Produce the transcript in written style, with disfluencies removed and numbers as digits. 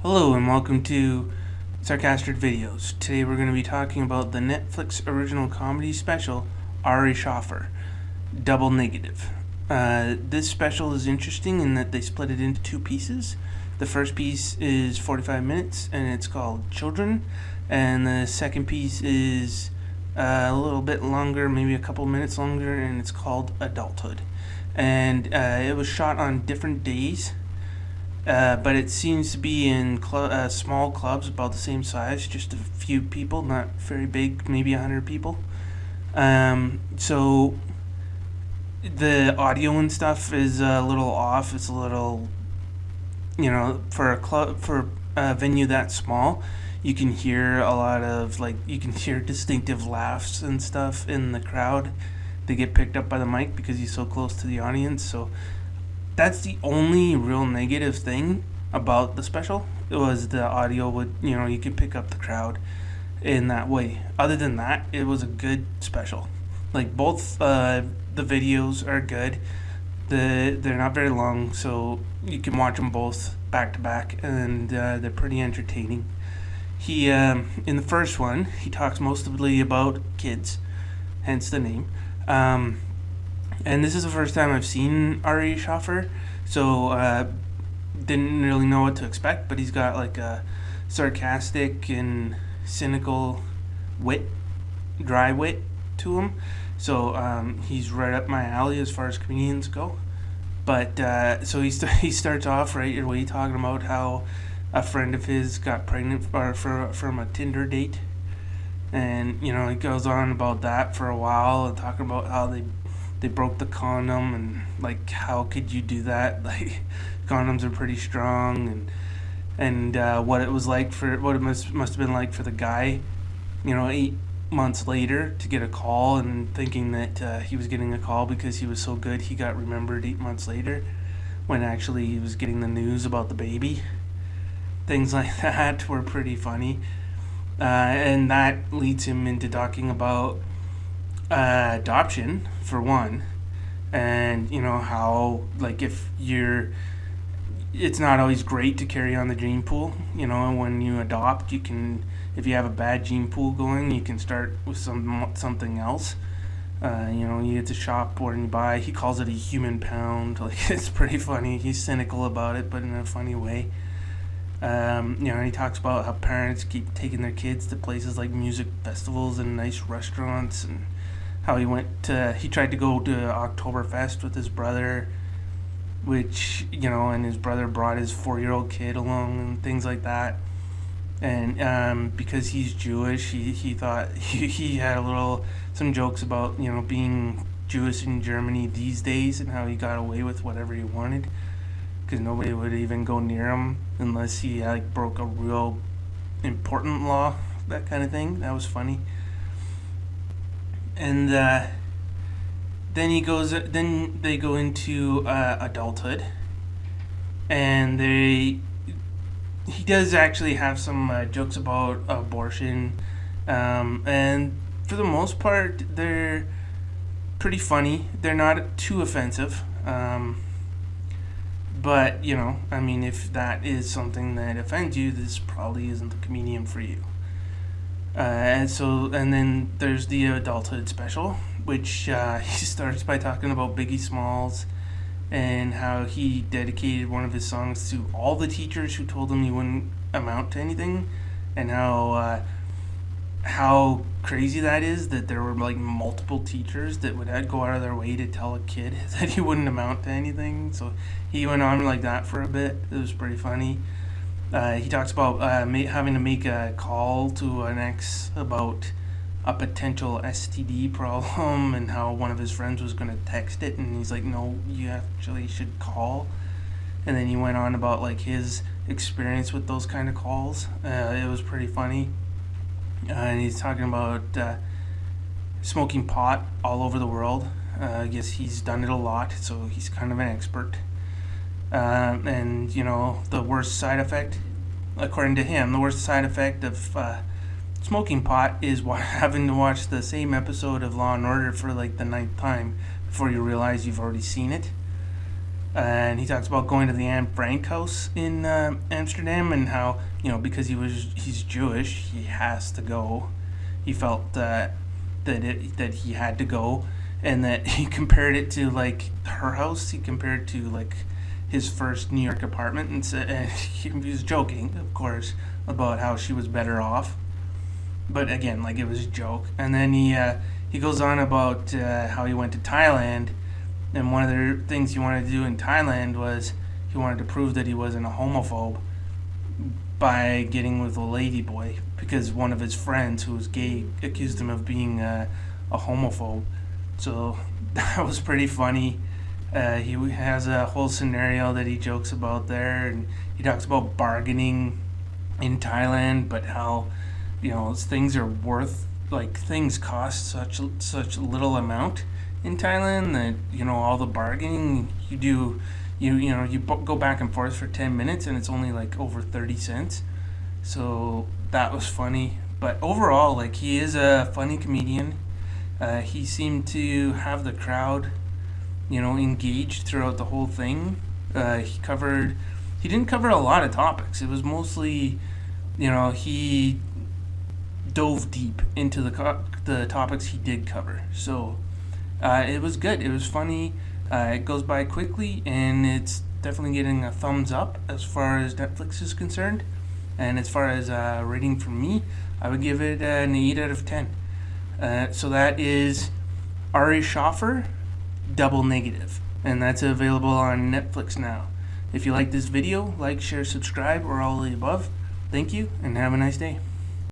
Hello and welcome to Sarcastic Videos. Today we're going to be talking about the Netflix original comedy special, Ari Shaffir Double Negative. This special is interesting in that they split it into two pieces. The first piece is 45 minutes and it's called Children, and the second piece is a little bit longer, maybe a couple minutes longer, and it's called Adulthood. And it was shot on different days. But it seems to be in small clubs about the same size, just a few people, not very big, maybe 100 people. So the audio and stuff is a little off. It's a little, for a venue that small, you can hear a lot of, you can hear distinctive laughs and stuff in the crowd. They get picked up by the mic because he's so close to the audience. So that's the only real negative thing about the special. It was the audio would, you could pick up the crowd in that way. Other than that, it was a good special. Both the videos are good. They're not very long, so you can watch them both back to back, and they're pretty entertaining. He in the first one, he talks mostly about kids, hence the name. And this is the first time I've seen Ari Shaffir, so didn't really know what to expect, but he's got a sarcastic and cynical wit, dry wit to him. So he's right up my alley as far as comedians go. But so he starts off right away talking about how a friend of his got pregnant from a Tinder date. And, he goes on about that for a while and talking about how they broke the condom and how could you do that? Condoms are pretty strong, and what it was like what it must have been like for the guy, 8 months later to get a call and thinking that he was getting a call because he was so good he got remembered 8 months later, when actually he was getting the news about the baby. Things like that were pretty funny, and that leads him into talking about adoption for one, and how if it's not always great to carry on the gene pool. When you adopt, you can, if you have a bad gene pool going, you can start with something else. You get to shop when you buy. He calls it a human pound. It's pretty funny. He's cynical about it, but in a funny way. He talks about how parents keep taking their kids to places like music festivals and nice restaurants, and how he tried to go to Oktoberfest with his brother, which, and his brother brought his 4-year-old kid along and things like that. And because he's Jewish, he thought he had some jokes about, being Jewish in Germany these days and how he got away with whatever he wanted, because nobody would even go near him unless he broke a real important law, that kind of thing. That was funny. And then they go into adulthood, and he does actually have some jokes about abortion, and for the most part they're pretty funny. They're not too offensive, but if that is something that offends you, this probably isn't the comedian for you. And then there's the Adulthood special, which he starts by talking about Biggie Smalls and how he dedicated one of his songs to all the teachers who told him he wouldn't amount to anything, and how crazy that is, that there were multiple teachers that would go out of their way to tell a kid that he wouldn't amount to anything. So he went on like that for a bit. It was pretty funny. He talks about having to make a call to an ex about a potential STD problem, and how one of his friends was going to text it, and he's like, no, you actually should call. And then he went on about his experience with those kind of calls. It was pretty funny. And he's talking about smoking pot all over the world. I guess he's done it a lot, so he's kind of an expert. And the worst side effect, according to him, the worst side effect of smoking pot is having to watch the same episode of Law and Order for the 9th time before you realize you've already seen it. And he talks about going to the Anne Frank house in Amsterdam, and how, because he's Jewish, he has to go. He felt that he had to go, and that he compared it to like her house. He compared it to like his first New York apartment, and said he was joking, of course, about how she was better off. But again, like, it was a joke. And then he goes on about how he went to Thailand, and one of the things he wanted to do in Thailand was he wanted to prove that he wasn't a homophobe by getting with a lady boy, because one of his friends who was gay accused him of being a homophobe. So that was pretty funny. He has a whole scenario that he jokes about there, and he talks about bargaining in Thailand, but how things are worth, like, things cost such little amount in Thailand that all the bargaining you do, you go back and forth for 10 minutes and it's only like over 30 cents. So that was funny. But overall, like, he is a funny comedian. He seemed to have the crowd engaged throughout the whole thing. He didn't cover a lot of topics. It was mostly, he dove deep into the topics he did cover. So it was good. It was funny. It goes by quickly, and it's definitely getting a thumbs up as far as Netflix is concerned. And as far as rating from me, I would give it an 8 out of 10. So that is Ari Shaffir Double Negative, and that's available on Netflix now. If you like this video, like, share, subscribe, or all of the above. Thank you, and have a nice day.